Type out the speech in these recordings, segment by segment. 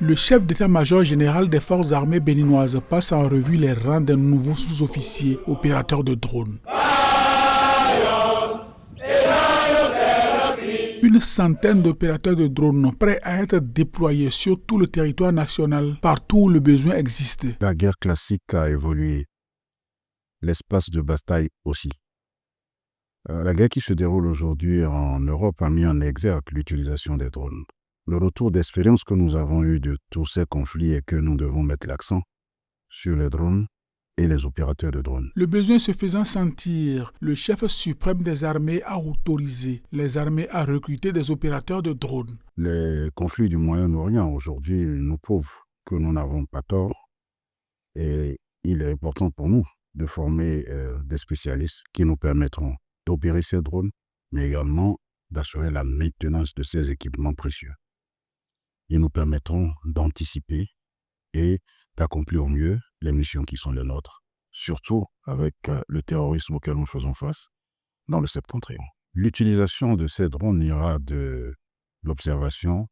Le chef d'état-major général des forces armées béninoises passe en revue les rangs des nouveaux sous-officiers opérateurs de drones. Une centaine d'opérateurs de drones prêts à être déployés sur tout le territoire national, partout où le besoin existe. La guerre classique a évolué, l'espace de bataille aussi. La guerre qui se déroule aujourd'hui en Europe a mis en exergue l'utilisation des drones. Le retour d'expérience que nous avons eu de tous ces conflits est que nous devons mettre l'accent sur les drones et les opérateurs de drones. Le besoin se faisant sentir, le chef suprême des armées a autorisé les armées à recruter des opérateurs de drones. Les conflits du Moyen-Orient aujourd'hui nous prouvent que nous n'avons pas tort et il est important pour nous de former des spécialistes qui nous permettront d'opérer ces drones, mais également d'assurer la maintenance de ces équipements précieux. Ils nous permettront d'anticiper et d'accomplir au mieux les missions qui sont les nôtres, surtout avec le terrorisme auquel nous faisons face dans le septentrion. L'utilisation de ces drones ira de l'observation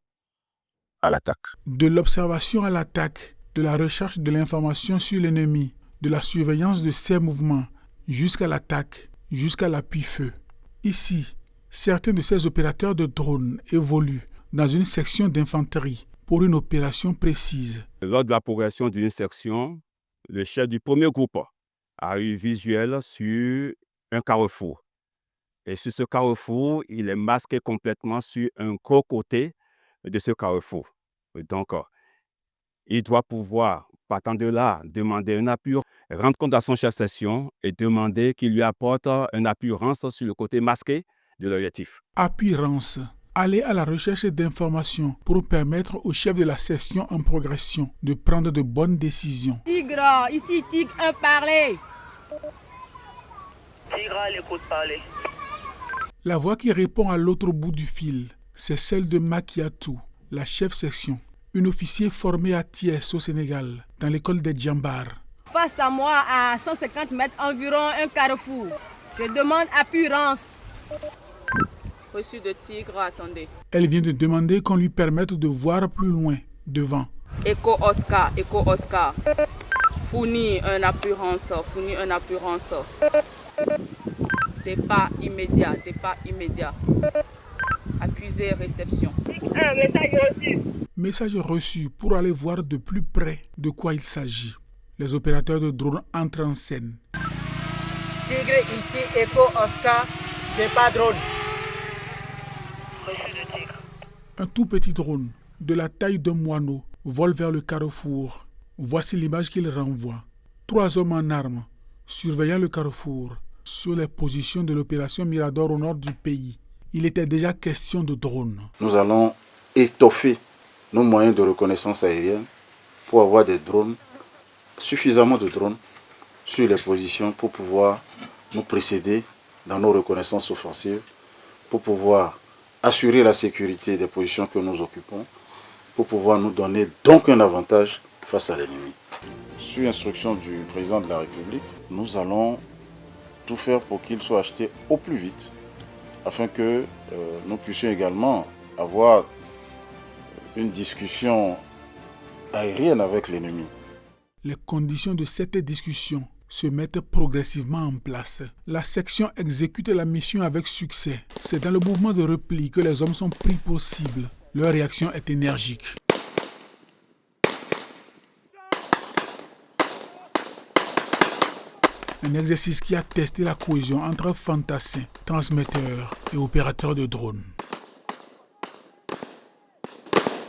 à l'attaque. De l'observation à l'attaque, de la recherche de l'information sur l'ennemi, de la surveillance de ses mouvements, jusqu'à l'attaque, jusqu'à l'appui-feu. Ici, certains de ces opérateurs de drones évoluent dans une section d'infanterie pour une opération précise. Lors de la progression d'une section, le chef du premier groupe a eu visuel sur un carrefour. Et sur ce carrefour, il est masqué complètement sur un gros côté de ce carrefour. Donc, il doit pouvoir, partant de là, demander un appui, rendre compte à son chef section et demander qu'il lui apporte un appui-rance sur le côté masqué de l'objectif. Appui-rance. Aller à la recherche d'informations pour permettre au chef de la section en progression de prendre de bonnes décisions. Tigre, ici Tigre, un parler. Tigre, l'écoute parler. La voix qui répond à l'autre bout du fil, c'est celle de Makiatou, la chef section, une officier formée à Thiès au Sénégal, dans l'école des Djambars. Face à moi, à 150 mètres environ, un carrefour. Je demande appui-rance. Reçu de Tigre, attendez. Elle vient de demander qu'on lui permette de voir plus loin, devant. Écho Oscar. Fournir un appui-rance. Départ immédiat. Accusé, réception. Message reçu. Message reçu pour aller voir de plus près de quoi il s'agit. Les opérateurs de drones entrent en scène. Tigre ici, Echo Oscar, départ drone. Reçu de Tigre. Un tout petit drone, de la taille d'un moineau, vole vers le carrefour. Voici l'image qu'il renvoie. 3 hommes en armes, surveillant le carrefour, sur les positions de l'opération Mirador au nord du pays. Il était déjà question de drones. Nous allons étoffer nos moyens de reconnaissance aérienne pour avoir des drones, suffisamment de drones sur les positions pour pouvoir nous précéder dans nos reconnaissances offensives, pour pouvoir assurer la sécurité des positions que nous occupons, pour pouvoir nous donner donc un avantage face à l'ennemi. Sur instruction du président de la République, nous allons tout faire pour qu'il soit acheté au plus vite, afin que nous puissions également avoir une discussion aérienne avec l'ennemi. Les conditions de cette discussion se mettent progressivement en place. La section exécute la mission avec succès. C'est dans le mouvement de repli que les hommes sont pris pour cible. Leur réaction est énergique. Un exercice qui a testé la cohésion entre fantassins, transmetteurs et opérateurs de drones.